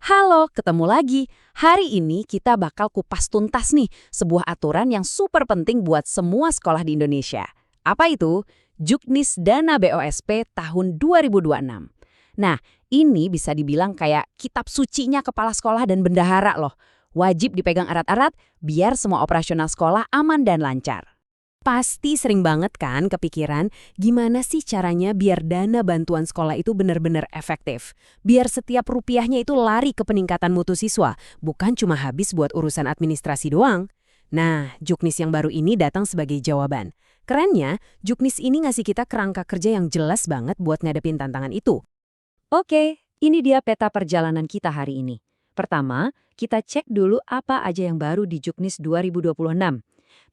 Halo, ketemu lagi. Hari ini kita bakal kupas tuntas nih sebuah aturan yang super penting buat semua sekolah di Indonesia. Apa itu? Juknis Dana BOSP tahun 2026. Nah, ini bisa dibilang kayak kitab sucinya kepala sekolah dan bendahara loh. Wajib dipegang erat-erat biar semua operasional sekolah aman dan lancar. Pasti sering banget kan kepikiran gimana sih caranya biar dana bantuan sekolah itu benar-benar efektif. Biar setiap rupiahnya itu lari ke peningkatan mutu siswa, bukan cuma habis buat urusan administrasi doang. Nah, Juknis yang baru ini datang sebagai jawaban. Kerennya, Juknis ini ngasih kita kerangka kerja yang jelas banget buat ngadepin tantangan itu. Oke, ini dia peta perjalanan kita hari ini. Pertama, kita cek dulu apa aja yang baru di Juknis 2026.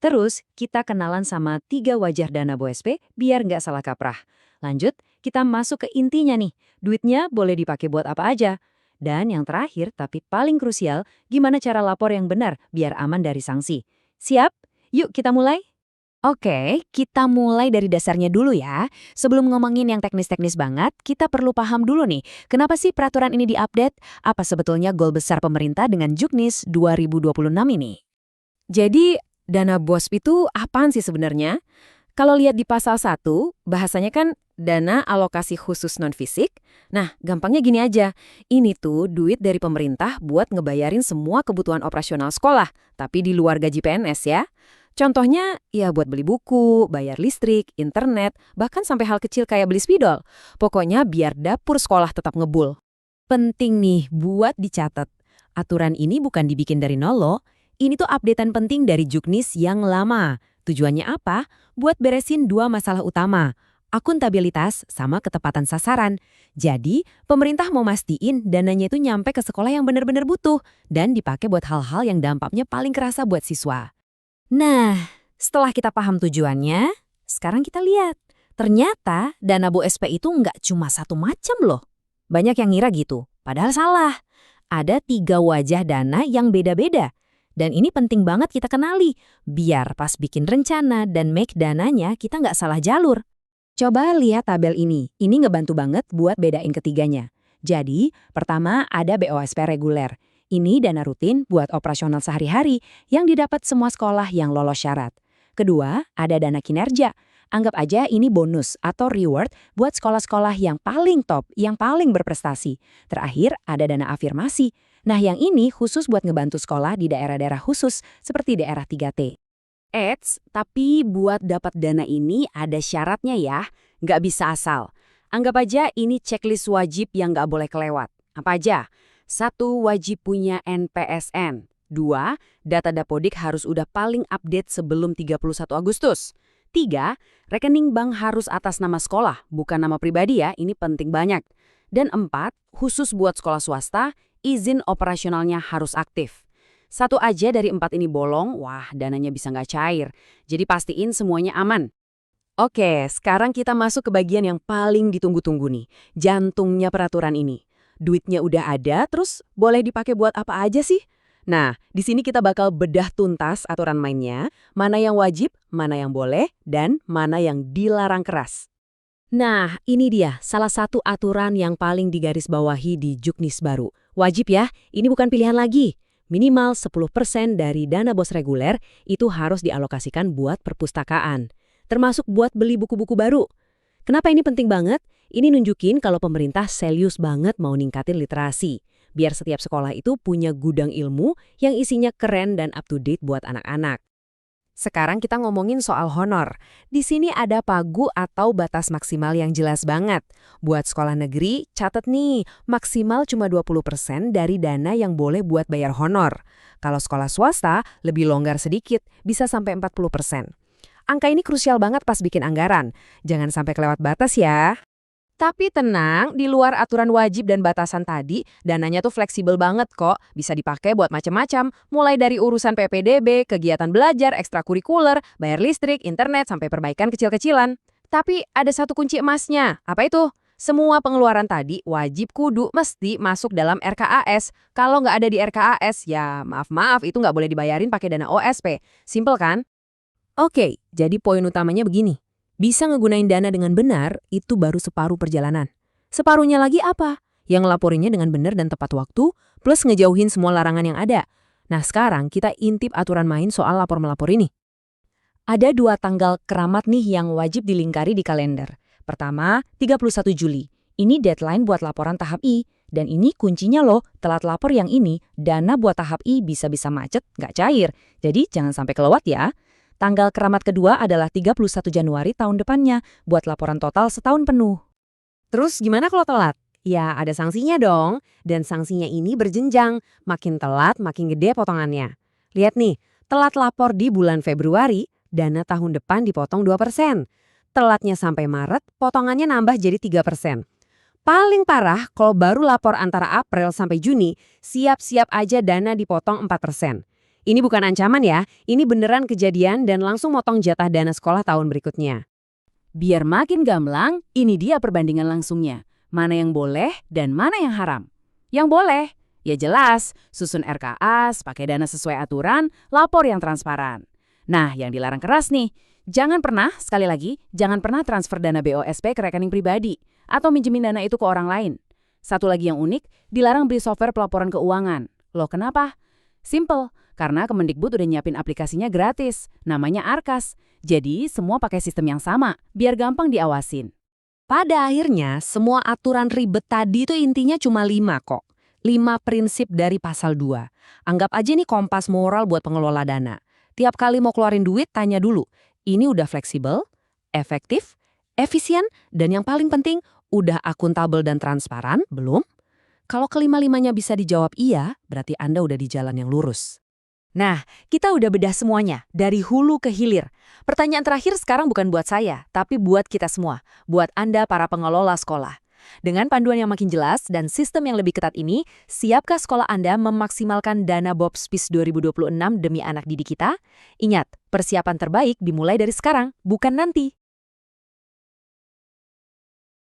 Terus, kita kenalan sama 3 wajah dana BOSP biar nggak salah kaprah. Lanjut, kita masuk ke intinya nih. Duitnya boleh dipakai buat apa aja. Dan yang terakhir, tapi paling krusial, gimana cara lapor yang benar biar aman dari sanksi. Siap? Yuk kita mulai. Oke, kita mulai dari dasarnya dulu ya. Sebelum ngomongin yang teknis-teknis banget, kita perlu paham dulu nih, kenapa sih peraturan ini diupdate? Apa sebetulnya goal besar pemerintah dengan Juknis 2026 ini? Jadi, dana BOSP itu apaan sih sebenarnya? Kalau lihat di pasal 1, bahasanya kan dana alokasi khusus non-fisik. Nah, gampangnya gini aja. Ini tuh duit dari pemerintah buat ngebayarin semua kebutuhan operasional sekolah, tapi di luar gaji PNS ya. Contohnya, ya buat beli buku, bayar listrik, internet, bahkan sampai hal kecil kayak beli spidol. Pokoknya biar dapur sekolah tetap ngebul. Penting nih buat dicatat. Aturan ini bukan dibikin dari nol loh. Ini tuh updatean penting dari Juknis yang lama. Tujuannya apa? Buat beresin 2 masalah utama, akuntabilitas sama ketepatan sasaran. Jadi, pemerintah mau mastiin dananya itu nyampe ke sekolah yang benar-benar butuh dan dipakai buat hal-hal yang dampaknya paling kerasa buat siswa. Nah, setelah kita paham tujuannya, sekarang kita lihat. Ternyata dana BOSP itu nggak cuma satu macam loh. Banyak yang ngira gitu, padahal salah. Ada 3 wajah dana yang beda-beda. Dan ini penting banget kita kenali, biar pas bikin rencana dan make dananya kita nggak salah jalur. Coba lihat tabel ini ngebantu banget buat bedain ketiganya. Jadi, pertama ada BOSP reguler. Ini dana rutin buat operasional sehari-hari yang didapat semua sekolah yang lolos syarat. Kedua, ada dana kinerja. Anggap aja ini bonus atau reward buat sekolah-sekolah yang paling top, yang paling berprestasi. Terakhir, ada dana afirmasi. Nah, yang ini khusus buat ngebantu sekolah di daerah-daerah khusus seperti daerah 3T. Tapi buat dapat dana ini ada syaratnya ya, nggak bisa asal. Anggap aja ini checklist wajib yang nggak boleh kelewat. Apa aja? 1. Wajib punya NPSN. 2. Data Dapodik harus udah paling update sebelum 31 Agustus. 3. Rekening bank harus atas nama sekolah, bukan nama pribadi ya, ini penting banyak. Dan 4. Khusus buat sekolah swasta, izin operasionalnya harus aktif. 1 aja dari 4 ini bolong, wah dananya bisa nggak cair. Jadi pastiin semuanya aman. Oke, sekarang kita masuk ke bagian yang paling ditunggu-tunggu nih. Jantungnya peraturan ini. Duitnya udah ada, terus boleh dipakai buat apa aja sih? Nah, di sini kita bakal bedah tuntas aturan mainnya, mana yang wajib, mana yang boleh, dan mana yang dilarang keras. Nah, ini dia salah satu aturan yang paling digarisbawahi di Juknis baru. Wajib ya, ini bukan pilihan lagi. Minimal 10% dari dana BOS reguler itu harus dialokasikan buat perpustakaan. Termasuk buat beli buku-buku baru. Kenapa ini penting banget? Ini nunjukin kalau pemerintah serius banget mau ningkatin literasi. Biar setiap sekolah itu punya gudang ilmu yang isinya keren dan up to date buat anak-anak. Sekarang kita ngomongin soal honor. Di sini ada pagu atau batas maksimal yang jelas banget. Buat sekolah negeri, catat nih, maksimal cuma 20% dari dana yang boleh buat bayar honor. Kalau sekolah swasta, lebih longgar sedikit, bisa sampai 40%. Angka ini krusial banget pas bikin anggaran. Jangan sampai kelewat batas ya. Tapi tenang, di luar aturan wajib dan batasan tadi, dananya tuh fleksibel banget kok. Bisa dipakai buat macam-macam, mulai dari urusan PPDB, kegiatan belajar, ekstrakurikuler, bayar listrik, internet, sampai perbaikan kecil-kecilan. Tapi ada satu kunci emasnya. Apa itu? Semua pengeluaran tadi wajib kudu mesti masuk dalam RKAS. Kalau nggak ada di RKAS, ya maaf-maaf itu nggak boleh dibayarin pakai dana OSP. Simpel kan? Oke, jadi poin utamanya begini. Bisa ngegunain dana dengan benar, itu baru separuh perjalanan. Separuhnya lagi apa? yang ngelaporinnya dengan benar dan tepat waktu, plus ngejauhin semua larangan yang ada. Nah sekarang kita intip aturan main soal lapor-melapor ini. Ada 2 tanggal keramat nih yang wajib dilingkari di kalender. Pertama, 31 Juli. Ini deadline buat laporan tahap I. Dan ini kuncinya loh, telat lapor yang ini, dana buat tahap I bisa-bisa macet, nggak cair. Jadi jangan sampai kelewat ya. Tanggal keramat kedua adalah 31 Januari tahun depannya, buat laporan total setahun penuh. Terus gimana kalau telat? Ya ada sanksinya dong, dan sanksinya ini berjenjang. Makin telat, makin gede potongannya. Lihat nih, telat lapor di bulan Februari, dana tahun depan dipotong 2%. Telatnya sampai Maret, potongannya nambah jadi 3%. Paling parah, kalau baru lapor antara April sampai Juni, siap-siap aja dana dipotong 4%. Ini bukan ancaman ya, ini beneran kejadian dan langsung motong jatah dana sekolah tahun berikutnya. Biar makin gamblang, ini dia perbandingan langsungnya. Mana yang boleh dan mana yang haram. Yang boleh, ya jelas, susun RKAS, pakai dana sesuai aturan, lapor yang transparan. Nah, yang dilarang keras nih, jangan pernah, sekali lagi, jangan pernah transfer dana BOSP ke rekening pribadi atau minjemin dana itu ke orang lain. Satu lagi yang unik, dilarang beli software pelaporan keuangan. Loh kenapa? Simple, karena Kemendikbud udah nyiapin aplikasinya gratis, namanya Arkas. Jadi semua pakai sistem yang sama, biar gampang diawasin. Pada akhirnya, semua aturan ribet tadi itu intinya cuma 5 kok. 5 prinsip dari pasal 2. Anggap aja nih kompas moral buat pengelola dana. Tiap kali mau keluarin duit, tanya dulu, ini udah fleksibel, efektif, efisien, dan yang paling penting, udah akuntabel dan transparan, belum? Kalau kelima-limanya bisa dijawab iya, berarti Anda udah di jalan yang lurus. Nah, kita udah bedah semuanya, dari hulu ke hilir. Pertanyaan terakhir sekarang bukan buat saya, tapi buat kita semua, buat Anda para pengelola sekolah. Dengan panduan yang makin jelas dan sistem yang lebih ketat ini, siapkah sekolah Anda memaksimalkan dana BOPSPIS 2026 demi anak didik kita? Ingat, persiapan terbaik dimulai dari sekarang, bukan nanti.